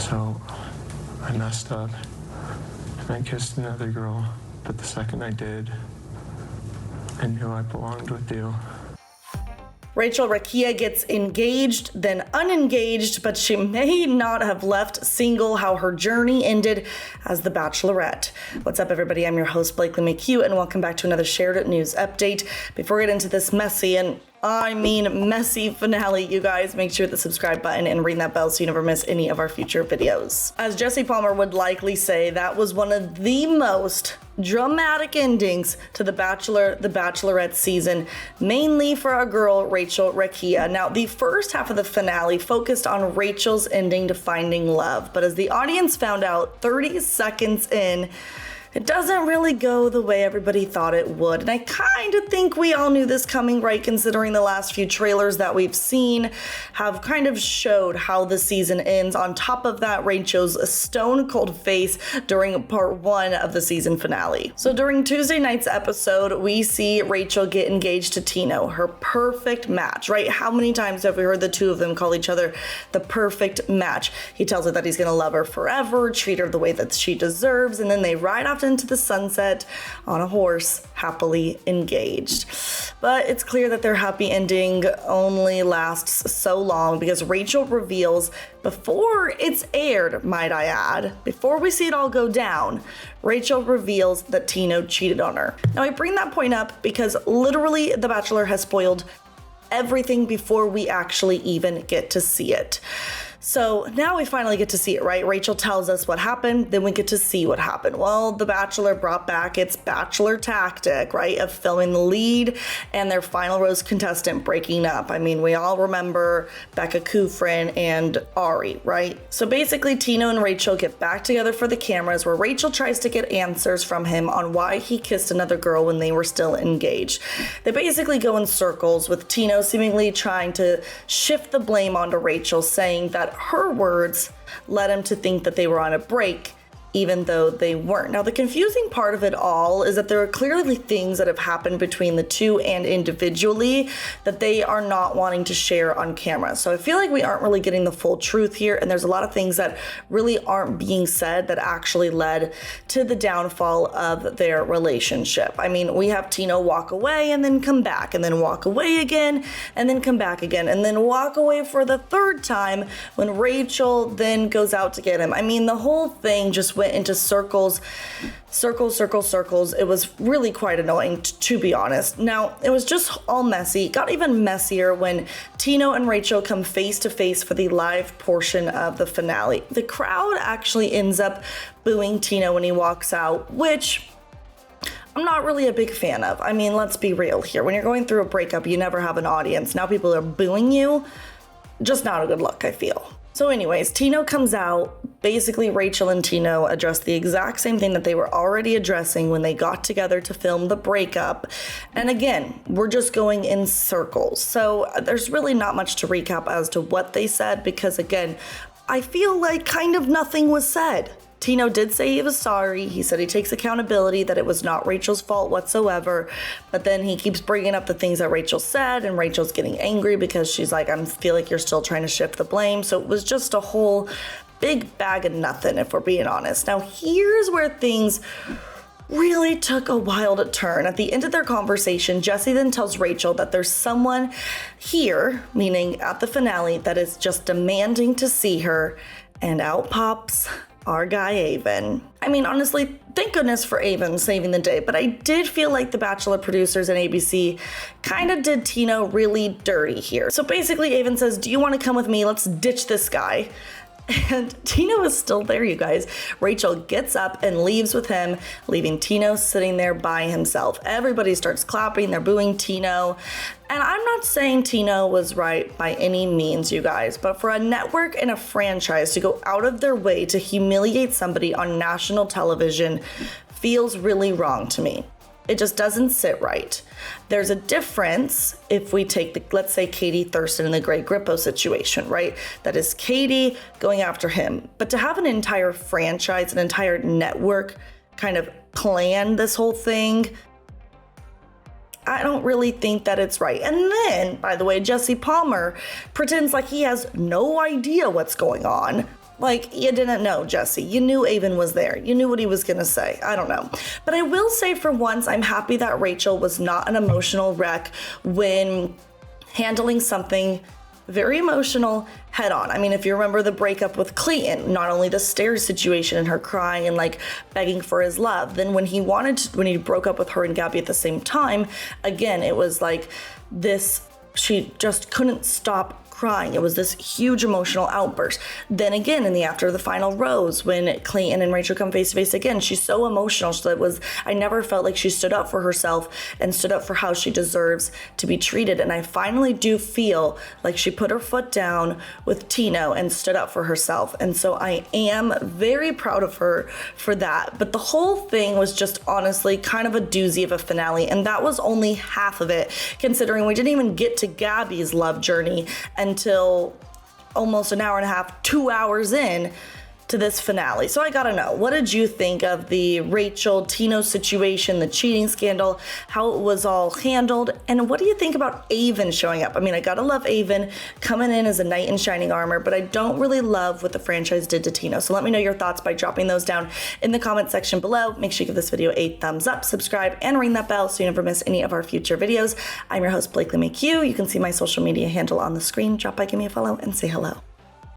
So I messed up and I kissed another girl, but the second I did, I knew I belonged with you. Rachel Rakia gets engaged, then unengaged, but she may not have left single. How her journey ended as the Bachelorette. What's up, everybody? I'm your host, Blakely McHugh, and welcome back to another Shared News update. Before we get into this messy, and I mean messy finale, you guys, make sure to hit the subscribe button and ring that bell so you never miss any of our future videos. As Jesse Palmer would likely say, that was one of the most dramatic endings to The Bachelor, The Bachelorette season, mainly for our girl, Rachel Rakia. Now, the first half of the finale focused on Rachel's ending to finding love, but as the audience found out 30 seconds in, it doesn't really go the way everybody thought it would. And I kind of think we all knew this coming, right? Considering the last few trailers that we've seen have kind of showed how the season ends. On top of that, Rachel's stone cold face during part 1 of the season finale. So during Tuesday night's episode, we see Rachel get engaged to Tino, her perfect match, right? How many times have we heard the two of them call each other the perfect match? He tells her that he's gonna love her forever, treat her the way that she deserves, and then they ride off into the sunset on a horse, happily engaged. But it's clear that their happy ending only lasts so long because Rachel reveals, before it's aired, might I add, before we see it all go down, Rachel reveals that Tino cheated on her. Now, I bring that point up because literally The Bachelor has spoiled everything before we actually even get to see it. So now we finally get to see it, right? Rachel tells us what happened, then we get to see what happened. Well, The Bachelor brought back its Bachelor tactic, right, of filming the lead and their final rose contestant breaking up. I mean, we all remember Becca Kufrin and Ari, right? So basically, Tino and Rachel get back together for the cameras where Rachel tries to get answers from him on why he kissed another girl when they were still engaged. They basically go in circles with Tino seemingly trying to shift the blame onto Rachel, saying that her words led him to think that they were on a break, even though they weren't. Now, the confusing part of it all is that there are clearly things that have happened between the two and individually that they are not wanting to share on camera. So I feel like we aren't really getting the full truth here, and there's a lot of things that really aren't being said that actually led to the downfall of their relationship. I mean, we have Tino walk away and then come back, and then walk away again, and then come back again, and then walk away for the third time when Rachel then goes out to get him. I mean, the whole thing just went into circles. It was really quite annoying, to be honest. Now, it was just all messy. It got even messier when Tino and Rachel come face to face for the live portion of the finale. The crowd actually ends up booing Tino when he walks out, which I'm not really a big fan of. I mean, let's be real here. When you're going through a breakup, you never have an audience. Now people are booing you. Just not a good look, I feel. So anyways, Tino comes out. Basically, Rachel and Tino address the exact same thing that they were already addressing when they got together to film the breakup. And again, we're just going in circles. So there's really not much to recap as to what they said because, again, I feel like kind of nothing was said. Tino did say he was sorry. He said he takes accountability, that it was not Rachel's fault whatsoever. But then he keeps bringing up the things that Rachel said, and Rachel's getting angry because she's like, I feel like you're still trying to shift the blame. So it was just a whole big bag of nothing, if we're being honest. Now, here's where things really took a wild turn. At the end of their conversation, Jesse then tells Rachel that there's someone here, meaning at the finale, that is just demanding to see her, and out pops our guy Avon. I mean, honestly, thank goodness for Avon saving the day, but I did feel like the Bachelor producers and ABC kind of did Tino really dirty here. So basically, Avon says, do you want to come with me? Let's ditch this guy. And Tino is still there, you guys. Rachel gets up and leaves with him, leaving Tino sitting there by himself. Everybody starts clapping, they're booing Tino. And I'm not saying Tino was right by any means, you guys, but for a network and a franchise to go out of their way to humiliate somebody on national television feels really wrong to me. It just doesn't sit right. There's a difference if we take let's say Katie Thurston and the Greg Grippo situation, right? That is Katie going after him. But to have an entire franchise, an entire network kind of plan this whole thing, I don't really think that it's right. And then, by the way, Jesse Palmer pretends like he has no idea what's going on. Like, you didn't know, Jesse. You knew Avon was there. You knew what he was gonna say. I don't know. But I will say for once, I'm happy that Rachel was not an emotional wreck when handling something very emotional head on. I mean, if you remember the breakup with Clayton, not only the stairs situation and her crying and like begging for his love, then when he broke up with her and Gabby at the same time, again, it was like this, she just couldn't stop crying. It was this huge emotional outburst. Then again, after the final rose, when Clayton and Rachel come face to face again, she's so emotional. I never felt like she stood up for herself and stood up for how she deserves to be treated. And I finally do feel like she put her foot down with Tino and stood up for herself. And so I am very proud of her for that. But the whole thing was just honestly kind of a doozy of a finale. And that was only half of it, considering we didn't even get to Gabby's love journey until almost an hour and a half, 2 hours in to this finale. So I gotta know, what did you think of the Rachel Tino situation, the cheating scandal, how it was all handled, and what do you think about Avon showing up? I mean, I gotta love Avon coming in as a knight in shining armor, but I don't really love what the franchise did to Tino. So let me know your thoughts by dropping those down in the comment section below. Make sure you give this video a thumbs up, subscribe, and ring that bell so you never miss any of our future videos. I'm your host, Blakely McHugh. You can see my social media handle on the screen. Drop by, give me a follow, and say hello.